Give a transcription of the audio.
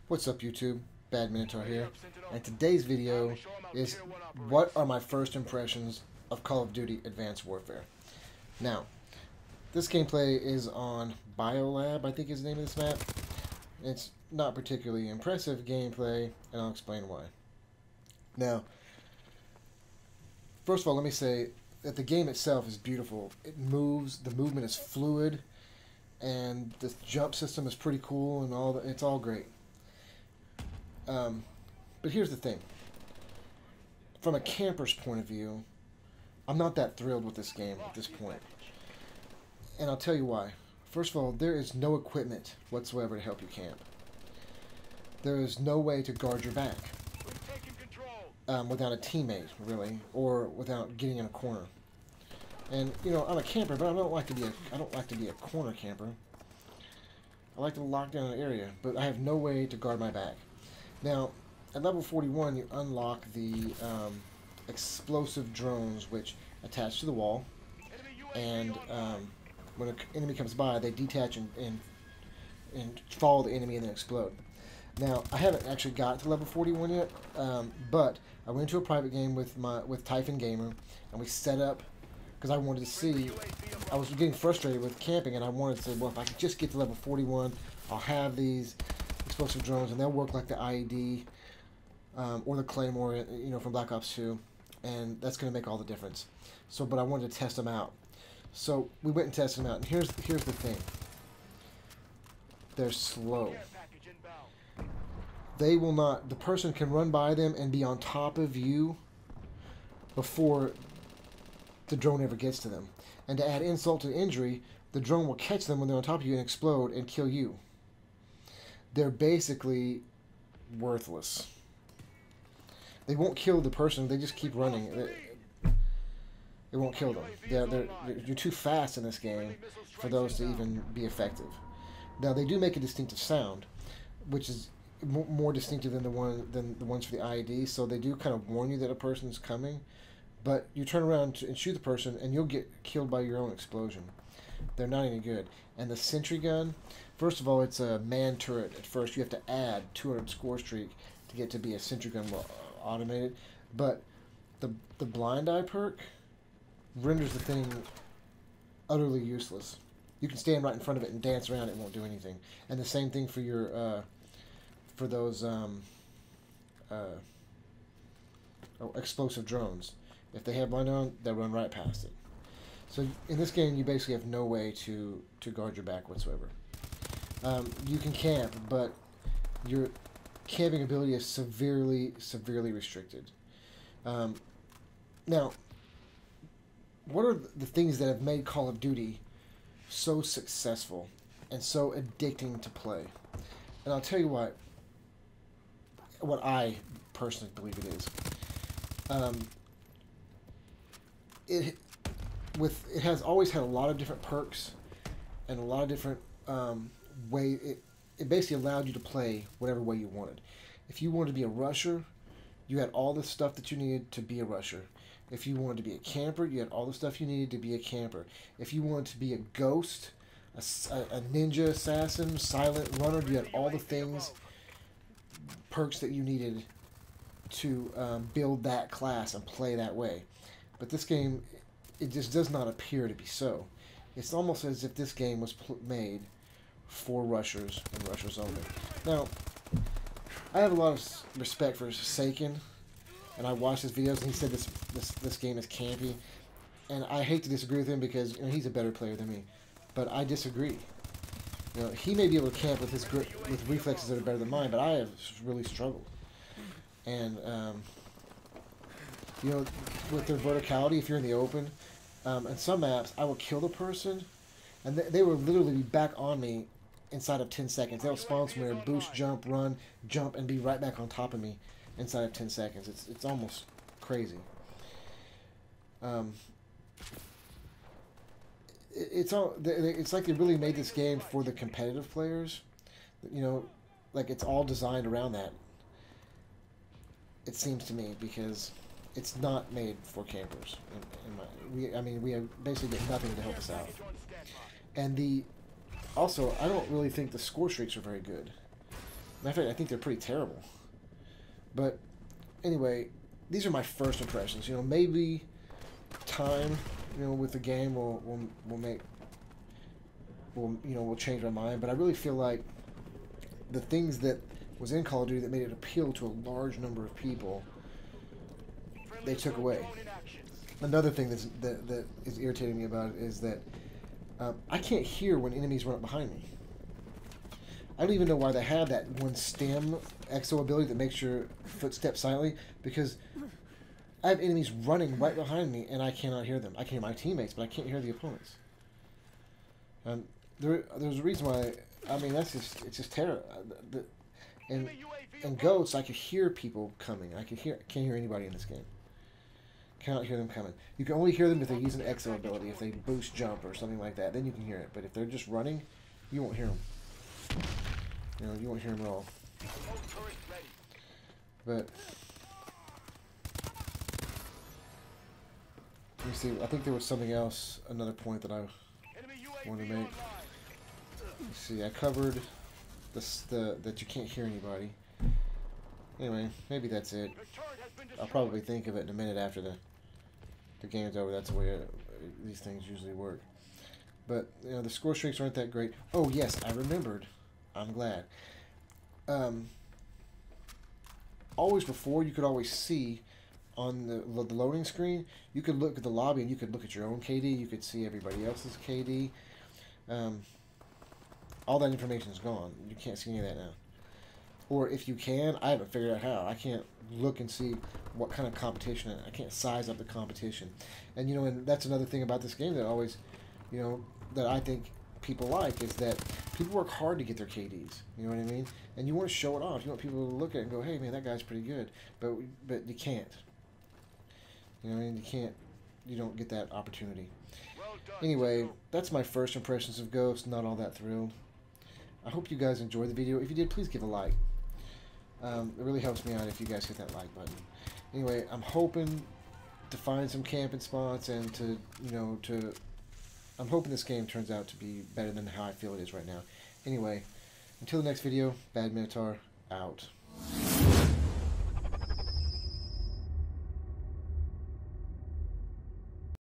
What's up, YouTube? Bad.minotaur here, and today's video is what are my first impressions of Call of Duty Advanced Warfare. Now, this gameplay is on Biolab, I think is the name of this map. It's not particularly impressive gameplay, and I'll explain why. Now, first of all, let me say that the game itself is beautiful. It moves, the movement is fluid, and the jump system is pretty cool, and it's all great. But here's the thing. From a camper's point of view, I'm not that thrilled with this game at this point. And I'll tell you why. First of all, there is no equipment whatsoever to help you camp. There is no way to guard your back without a teammate, really, or without getting in a corner. And you know, I'm a camper, but I don't like to be a corner camper. I like to lock down an area, but I have no way to guard my back. Now, at level 41, you unlock the explosive drones, which attach to the wall, and when an enemy comes by, they detach and follow the enemy and then explode. Now, I haven't actually got to level 41 yet, but I went into a private game with Typhon Gamer, and we set up, because I wanted to see, I was getting frustrated with camping, and I wanted to say, well, if I could just get to level 41, I'll have these explosive drones, and they'll work like the IED or the Claymore, you know, from Black Ops 2, and that's going to make all the difference. So, but I wanted to test them out. So we went and tested them out, and here's the thing. They're slow. They will not. The person can run by them and be on top of you before the drone ever gets to them. And to add insult to injury, the drone will catch them when they're on top of you and explode and kill you. They're basically worthless. They won't kill the person. They just keep running. It won't kill them. You're too fast in this game for those to even be effective. Now, they do make a distinctive sound, which is more distinctive than the ones for the IED. So they do kind of warn you that a person's coming, but you turn around and shoot the person, and you'll get killed by your own explosion. They're not any good. And the sentry gun, first of all, it's a man turret. At first, you have to add 200 score streak to get to be a sentry gun automated. But the blind eye perk renders the thing utterly useless. You can stand right in front of it and dance around it, won't do anything. And the same thing for your for those explosive drones. If they have blind on, they'll run right past it. So in this game, you basically have no way to guard your back whatsoever. You can camp, but your camping ability is severely restricted. Now, what are the things that have made Call of Duty so successful and so addicting to play? And I'll tell you what I personally believe it is. It has always had a lot of different perks and a lot of different way. It basically allowed you to play whatever way you wanted. If you wanted to be a rusher, you had all the stuff that you needed to be a rusher. If you wanted to be a camper, you had all the stuff you needed to be a camper. If you wanted to be a ghost, a ninja assassin, silent runner, you had all the things, perks that you needed to build that class and play that way. But this game, it just does not appear to be so. It's almost as if this game was made for rushers and rushers only. Now, I have a lot of respect for Saken, and I watched his videos, and he said this game is campy, and I hate to disagree with him because, you know, he's a better player than me, but I disagree. You know, he may be able to camp with with reflexes that are better than mine, but I have really struggled. And you know, with their verticality, if you're in the open, and some maps, I will kill the person, and they will literally be back on me inside of 10 seconds. They'll spawn somewhere, boost, jump, run, jump, and be right back on top of me inside of 10 seconds. It's almost crazy. It's like they really made this game for the competitive players. You know, like it's all designed around that. It seems to me, because it's not made for campers. We basically get nothing to help us out. And also, I don't really think the score streaks are very good. Matter of fact, I think they're pretty terrible. But anyway, these are my first impressions. You know, maybe time, you know, with the game will change my mind. But I really feel like the things that was in Call of Duty that made it appeal to a large number of people, they took away. Another thing that is irritating me about it is that I can't hear when enemies run up behind me. I don't even know why they have that one stem exo ability that makes your footsteps silently, because I have enemies running right behind me and I cannot hear them. I can hear my teammates, but I can't hear the opponents. There's a reason why. I mean, it's just terrible. In Ghosts, I could hear people coming. Can't hear anybody in this game. Cannot hear them coming. You can only hear them if they use an exo ability, if they boost jump or something like that. Then you can hear it. But if they're just running, you won't hear them. You know, you won't hear them at all. But let me see. I think there was something else. Another point that I wanted to make. Let's see. I covered that you can't hear anybody. Anyway, maybe that's it. I'll probably think of it in a minute after the game's over. That's the way these things usually work. But you know, the score streaks aren't that great. Oh yes, I remembered. I'm glad. Always before, you could always see on the loading screen, you could look at the lobby and you could look at your own KD. You could see everybody else's KD. All that information is gone. You can't see any of that now. Or if you can, I haven't figured out how. I can't look and see what kind of competition. I can't size up the competition. And you know, and that's another thing about this game that always, you know, that I think people like, is that people work hard to get their KDs. You know what I mean? And you want to show it off. You want people to look at it and go, "Hey, man, that guy's pretty good." But you can't. You know what I mean? You can't. You don't get that opportunity. Anyway, that's my first impressions of Ghost. Not all that thrilled. I hope you guys enjoyed the video. If you did, please give a like. It really helps me out if you guys hit that like button. Anyway, I'm hoping to find some camping spots and to, you know, I'm hoping this game turns out to be better than how I feel it is right now. Anyway, until the next video, Bad Minotaur out.